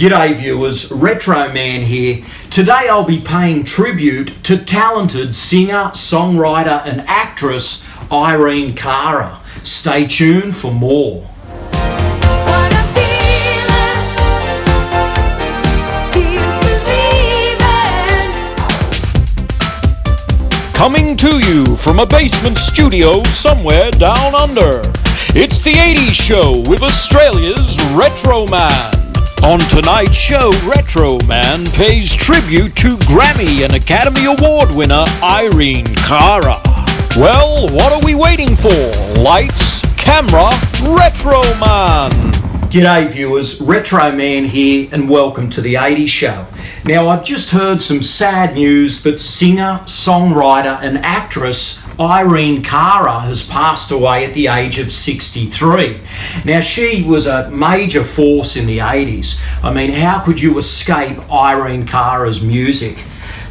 G'day viewers, Retro Man here. Today I'll be paying tribute to talented singer, songwriter and actress Irene Cara. Stay tuned for more. Coming to you from a basement studio somewhere down under, it's the 80s Show with Australia's Retro Man. On tonight's show, Retro Man pays tribute to Grammy and Academy Award winner Irene Cara. Well, what are we waiting for? Lights, camera, Retro Man! G'day viewers, Retro Man here and welcome to the 80s Show. Now I've just heard some sad news that singer, songwriter and actress Irene Cara has passed away at the age of 63. Now she was a major force in the 80s. I mean, how could you escape Irene Cara's music?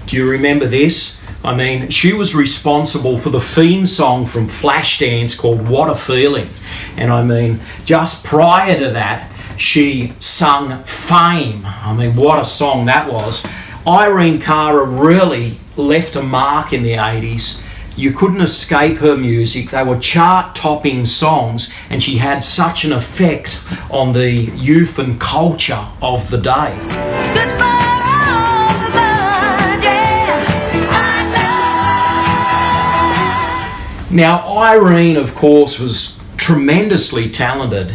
Do you remember this? I mean, she was responsible for the theme song from Flashdance called What a Feeling. And I mean, just prior to that, she sung Fame. I mean, what a song that was. Irene Cara really left a mark in the 80s. You couldn't escape her music. They were chart-topping songs, and she had such an effect on the youth and culture of the day. Now, Irene, of course, was tremendously talented.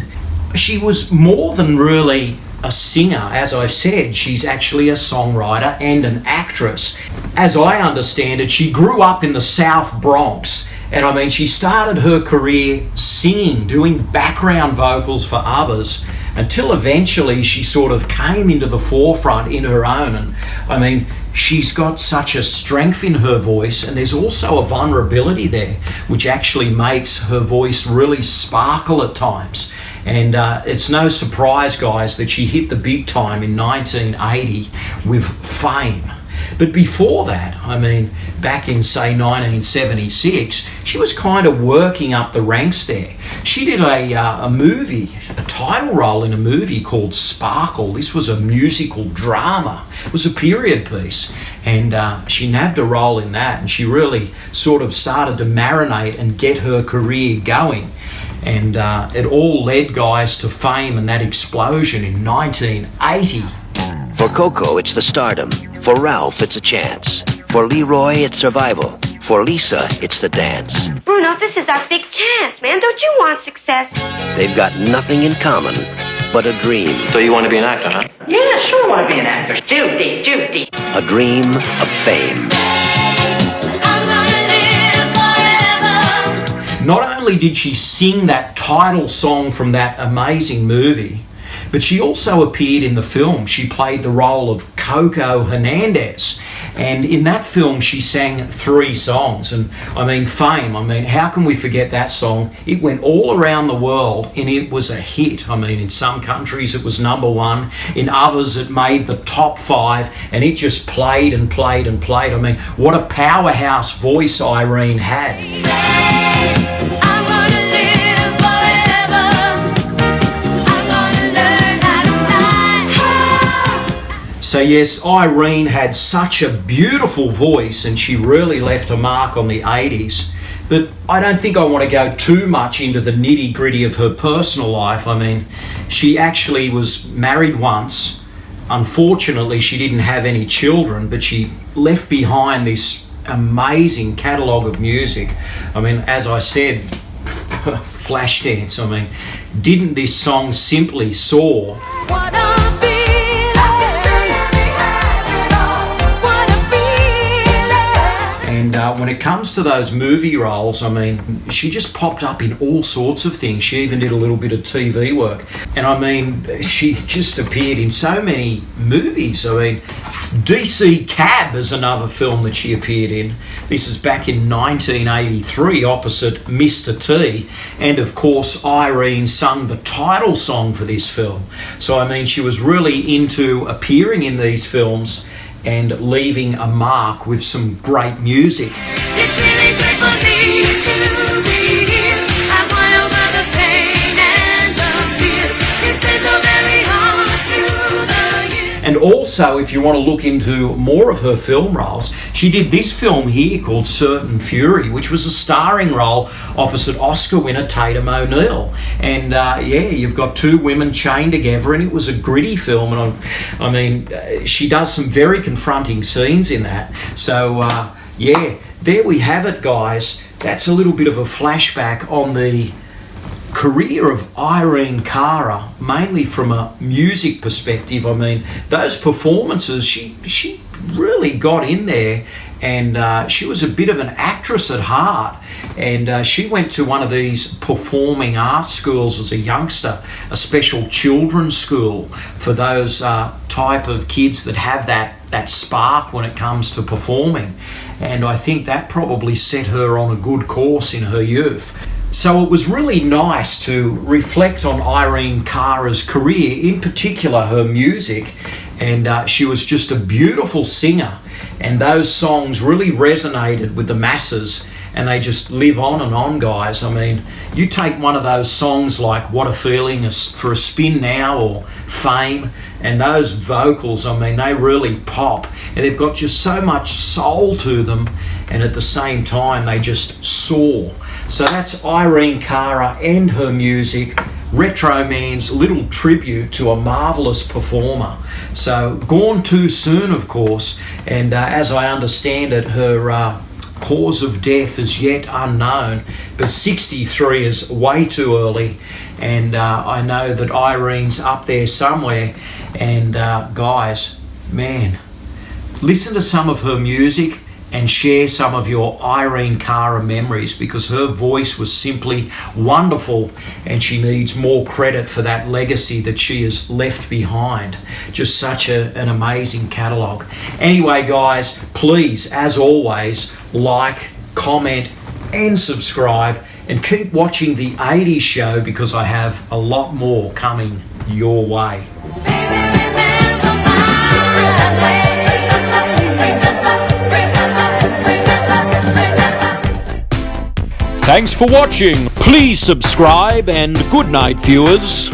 She was more than really a singer. As I said, she's actually a songwriter and an actress. As I understand it, she grew up in the South Bronx. And I mean, she started her career singing, doing background vocals for others, until eventually she sort of came into the forefront in her own. And I mean, she's got such a strength in her voice, and there's also a vulnerability there, which actually makes her voice really sparkle at times. And it's no surprise, guys, that she hit the big time in 1980 with Fame. But before that, I mean, back in, say, 1976, she was kind of working up the ranks there. She did a movie, a title role in a movie called Sparkle. This was a musical drama. It was a period piece. And she nabbed a role in that, and she really sort of started to marinate and get her career going. And it all led, guys, to Fame and that explosion in 1980. For Coco, it's the stardom. For Ralph, it's a chance. For Leroy, it's survival. For Lisa, it's the dance. Bruno, this is our big chance, man. Don't you want success? They've got nothing in common but a dream. So you want to be an actor, huh? Yeah, sure I want to be an actor. Judy. A dream of fame. Not only did she sing that title song from that amazing movie, but she also appeared in the film. She played the role of Coco Hernandez. And in that film, she sang 3 songs. And I mean, Fame, I mean, how can we forget that song? It went all around the world and it was a hit. I mean, in some countries it was #1. In others it made the top 5 and it just played and played and played. I mean, what a powerhouse voice Irene had. So yes, Irene had such a beautiful voice and she really left a mark on the 80s. But I don't think I want to go too much into the nitty-gritty of her personal life. I mean, she actually was married once. Unfortunately, she didn't have any children, but she left behind this amazing catalogue of music. I mean, as I said, Flashdance, I mean, didn't this song simply soar? And when it comes to those movie roles, I mean, she just popped up in all sorts of things. She even did a little bit of TV work. And I mean, she just appeared in so many movies. I mean, DC Cab is another film that she appeared in. This is back in 1983 opposite Mr. T. And of course, Irene sung the title song for this film. So I mean, she was really into appearing in these films and leaving a mark with some great music. It's really great for me to be here. I won over the pain and the fear. It's been so very hard through the years. And also, if you want to look into more of her film roles, she did this film here called Certain Fury, which was a starring role opposite Oscar winner Tatum O'Neal. And you've got two women chained together, and it was a gritty film. And I mean, she does some very confronting scenes in that. So, there we have it, guys. That's a little bit of a flashback on the career of Irene Cara, mainly from a music perspective. I mean, those performances, she really got in there, and she was a bit of an actress at heart. And she went to one of these performing arts schools as a youngster, a special children's school for those type of kids that have that spark when it comes to performing. And I think that probably set her on a good course in her youth. So it was really nice to reflect on Irene Cara's career, in particular her music, and she was just a beautiful singer, and those songs really resonated with the masses, and they just live on and on, guys. I mean, you take one of those songs like What a Feeling for a Spin Now or Fame, and those vocals, I mean, they really pop, and they've got just so much soul to them, and at the same time they just soar. So that's Irene Cara and her music, Retro Man's little tribute to a marvellous performer. So gone too soon, of course, and as I understand it, her cause of death is yet unknown, but 63 is way too early, and I know that Irene's up there somewhere. And guys, man, listen to some of her music and share some of your Irene Cara memories, because her voice was simply wonderful, and she needs more credit for that legacy that she has left behind. Just such an amazing catalogue. Anyway, guys, please, as always, like, comment and subscribe, and keep watching the 80s show, because I have a lot more coming your way. Thanks for watching. Please subscribe, and good night, viewers.